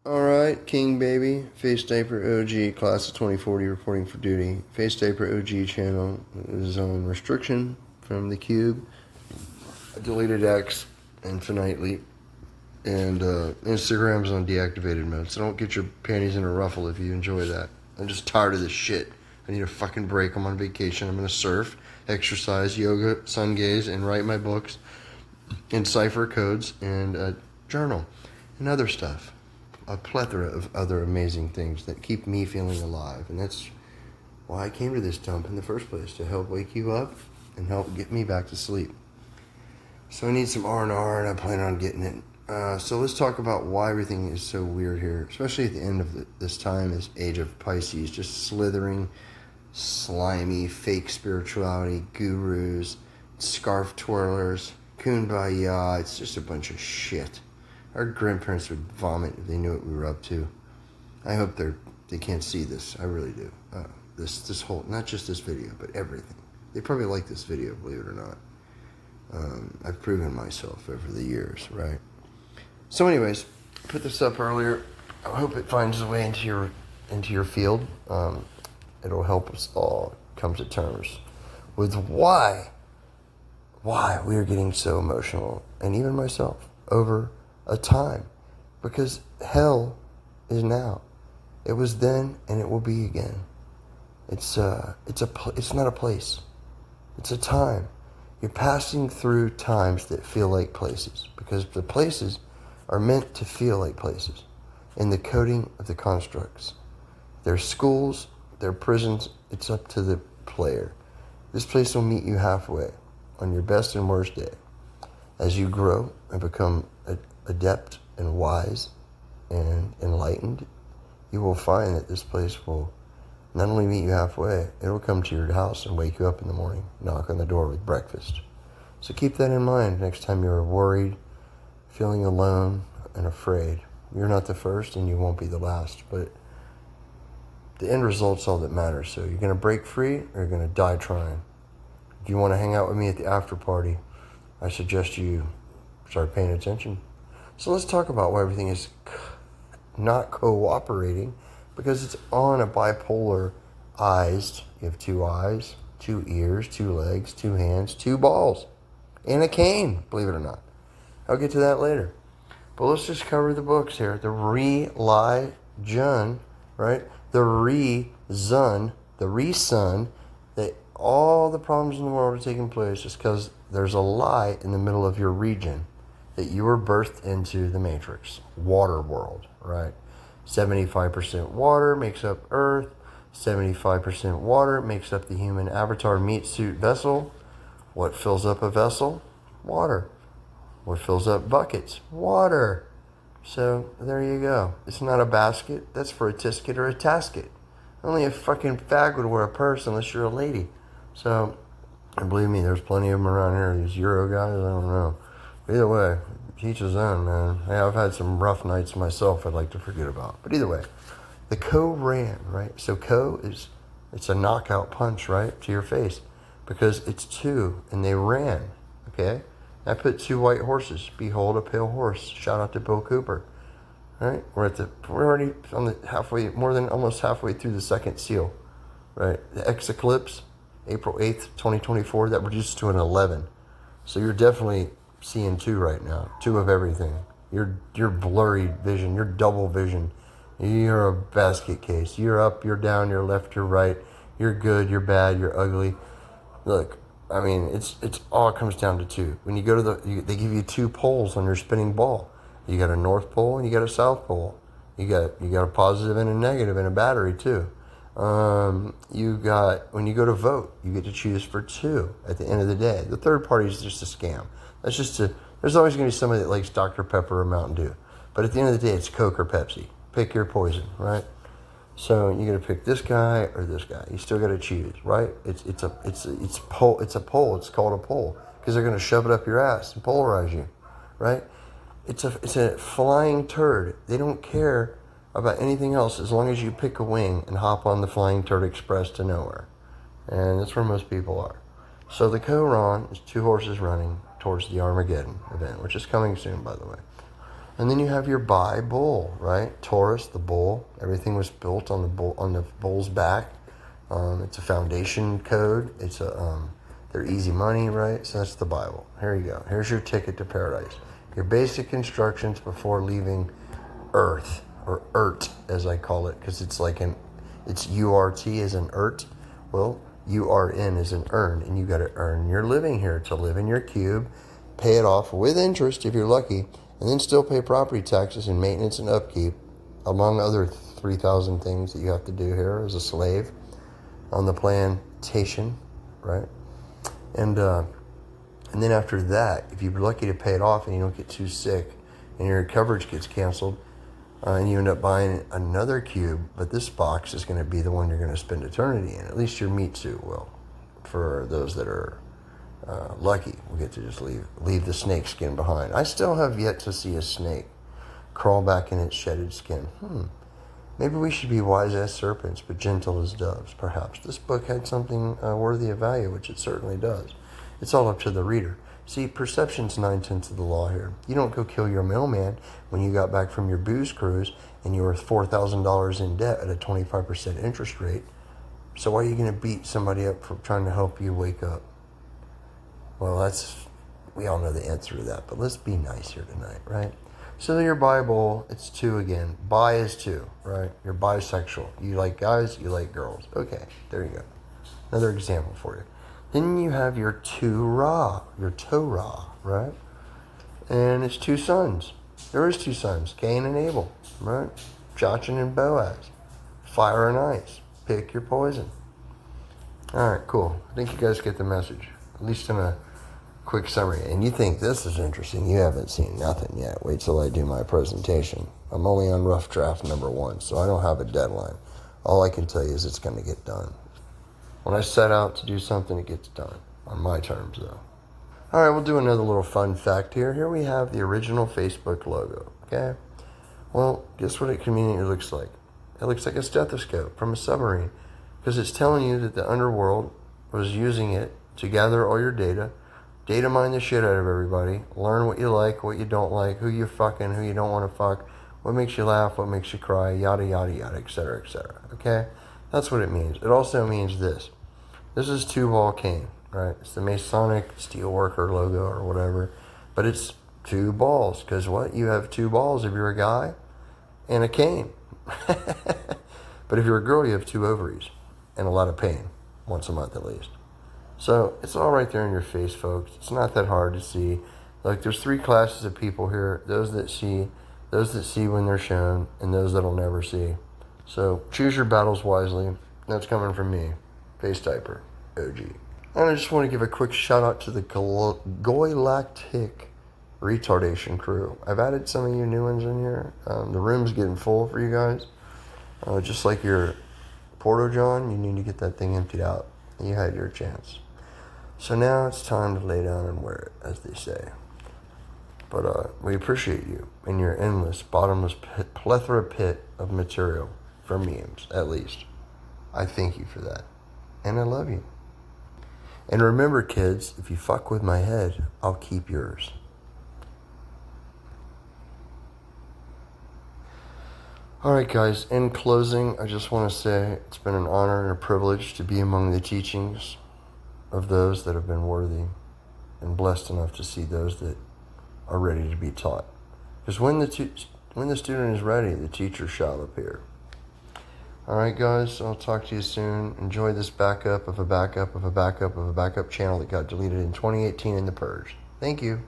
Alright, King Baby, Facediaper OG, class of 2040, reporting for duty. Facediaper OG channel is on restriction from the Cube. I deleted X infinitely, and Instagram's on deactivated mode, so don't get your panties in a ruffle if you enjoy that. I'm just tired of this shit. I need a fucking break. I'm on vacation. I'm gonna surf, exercise, yoga, sun gaze, and write my books, and cipher codes, and journal, and other stuff. A plethora of other amazing things that keep me feeling alive. And that's why I came to this dump in the first place, to help wake you up and help get me back to sleep. So I need some R&R, and I plan on getting it. So let's talk about why everything is so weird here, especially at the end of this time, this age of Pisces, just slithering, slimy, fake spirituality, gurus, scarf twirlers, kumbaya. It's just a bunch of shit. Our grandparents would vomit if they knew what we were up to. I hope they can't see this. I really do. This whole, not just this video, but everything. They probably like this video, believe it or not. I've proven myself over the years, right? So anyways, I put this up earlier. I hope it finds its way into your field. It'll help us all come to terms with why we are getting so emotional, and even myself, over a time, because hell is now. It was then, and it will be again. It's not a place. It's a time. You're passing through times that feel like places, because the places are meant to feel like places in the coding of the constructs. They're schools, they're prisons. It's up to the player. This place will meet you halfway on your best and worst day. As you grow and become adept and wise and enlightened, you will find that this place will not only meet you halfway, it'll come to your house and wake you up in the morning, knock on the door with breakfast. So keep that in mind next time you're worried, feeling alone and afraid. You're not the first, and you won't be the last, but the end result's all that matters. So you're going to break free, or you're going to die trying. If you want to hang out with me at the after party, I suggest you start paying attention. So let's talk about why everything is not cooperating, because it's on a bipolarized. You have 2 eyes, 2 ears, 2 legs, 2 hands, 2 balls, and a cane, believe it or not. I'll get to that later. But let's just cover the books here. The Re-Lie-Jun, right? The Re-Zun, the Re-Sun, that all the problems in the world are taking place just because there's a lie in the middle of your region, that you were birthed into the matrix, water world, right? 75% water makes up Earth. 75% water makes up the human avatar meat suit vessel. What fills up a vessel? Water. What fills up buckets? Water. So there you go. It's not a basket. That's for a tisket or a tasket. Only a fucking fag would wear a purse unless you're a lady. So, and believe me, there's plenty of them around here. These Euro guys, I don't know. Either way, each his own, man. Hey, I've had some rough nights myself I'd like to forget about. But either way, the Ko ran, right? So Ko it's a knockout punch, right, to your face, because it's 2, and they ran, okay? I put 2 white horses. Behold a pale horse. Shout out to Bill Cooper. All right? We're already on the almost halfway through the second seal, right? The X eclipse, April 8th, 2024, that reduces to an 11. So you're definitely seeing 2 right now. 2 of everything. You're blurry vision. You're double vision. You're a basket case. You're up, you're down, you're left, you're right. You're good, you're bad, you're ugly. Look, I mean, it's all comes down to 2. When you go to they give you 2 poles on your spinning ball. You got a north pole and you got a south pole. You got a positive and a negative and a battery too. You got, when you go to vote, you get to choose for 2 at the end of the day. The third party is just a scam. That's just there's always going to be somebody that likes Dr. Pepper or Mountain Dew. But at the end of the day, it's Coke or Pepsi. Pick your poison, right? So you got to pick this guy or this guy. You still got to choose, right? It's a poll. It's a poll. It's called a poll because they're going to shove it up your ass and polarize you, right? It's a flying turd. They don't care about anything else as long as you pick a wing and hop on the Flying Turd Express to nowhere. And that's where most people are. So the Koran is 2 horses running towards the Armageddon event, which is coming soon, by the way. And then you have your bi bull, right? Taurus, the bull. Everything was built on the bull's back. It's a foundation code. It's they're easy money, right? So that's the Bible. Here you go. Here's your ticket to paradise. Your basic instructions before leaving Earth, or Ert as I call it, because it's like it's URT as an Ert. Well, URN is an earn, and you got to earn your living here to live in your cube, pay it off with interest if you're lucky, and then still pay property taxes and maintenance and upkeep, among other 3,000 things that you have to do here as a slave on the plantation, right? And then after that, if you're lucky to pay it off and you don't get too sick and your coverage gets canceled, and you end up buying another cube, but this box is going to be the one you're going to spend eternity in. At least your meat suit will. For those that are lucky, we'll get to just leave the snake skin behind. I still have yet to see a snake crawl back in its shedded skin. Maybe we should be wise as serpents, but gentle as doves, perhaps. This book had something worthy of value, which it certainly does. It's all up to the reader. See, perception's 9/10 of the law here. You don't go kill your mailman when you got back from your booze cruise and you were $4,000 in debt at a 25% interest rate. So why are you going to beat somebody up for trying to help you wake up? Well, we all know the answer to that, but let's be nice here tonight, right? So your Bible, it's 2 again. Bi is 2, right? You're bisexual. You like guys, you like girls. Okay, there you go. Another example for you. Then you have your Torah, right? And it's 2 sons. There is 2 sons, Cain and Abel, right? Jachin and Boaz. Fire and ice. Pick your poison. All right, cool. I think you guys get the message, at least in a quick summary. And you think this is interesting. You haven't seen nothing yet. Wait till I do my presentation. I'm only on rough draft number 1, so I don't have a deadline. All I can tell you is it's going to get done. When I set out to do something, it gets done. On my terms, though. All right, we'll do another little fun fact here. Here we have the original Facebook logo, okay? Well, guess what it conveniently looks like? It looks like a stethoscope from a submarine, because it's telling you that the underworld was using it to gather all your data mine the shit out of everybody, learn what you like, what you don't like, who you're fucking, who you don't want to fuck, what makes you laugh, what makes you cry, yada, yada, yada, etc., okay? That's what it means. It also means this. This is Tubal Cain, right? It's the Masonic Steelworker logo or whatever. But it's 2 balls. Because what? You have 2 balls if you're a guy and a cane. But if you're a girl, you have 2 ovaries and a lot of pain. Once a month at least. So it's all right there in your face, folks. It's not that hard to see. Like, there's 3 classes of people here. Those that see when they're shown, and those that'll never see. So choose your battles wisely. That's coming from me, Facediaper OG. And I just want to give a quick shout out to the Galactic Retardation crew. I've added some of you new ones in here. The room's getting full for you guys. Just like your Porto John, you need to get that thing emptied out. You had your chance. So now it's time to lay down and wear it, as they say. But we appreciate you and your endless, bottomless plethora pit of material for memes, at least. I thank you for that. And I love you. And remember, kids, if you fuck with my head, I'll keep yours. Alright guys, in closing, I just want to say it's been an honor and a privilege to be among the teachings of those that have been worthy and blessed enough to see those that are ready to be taught. Because when the student is ready, the teacher shall appear. Alright guys, I'll talk to you soon. Enjoy this backup of a backup of a backup of a backup channel that got deleted in 2018 in the Purge. Thank you.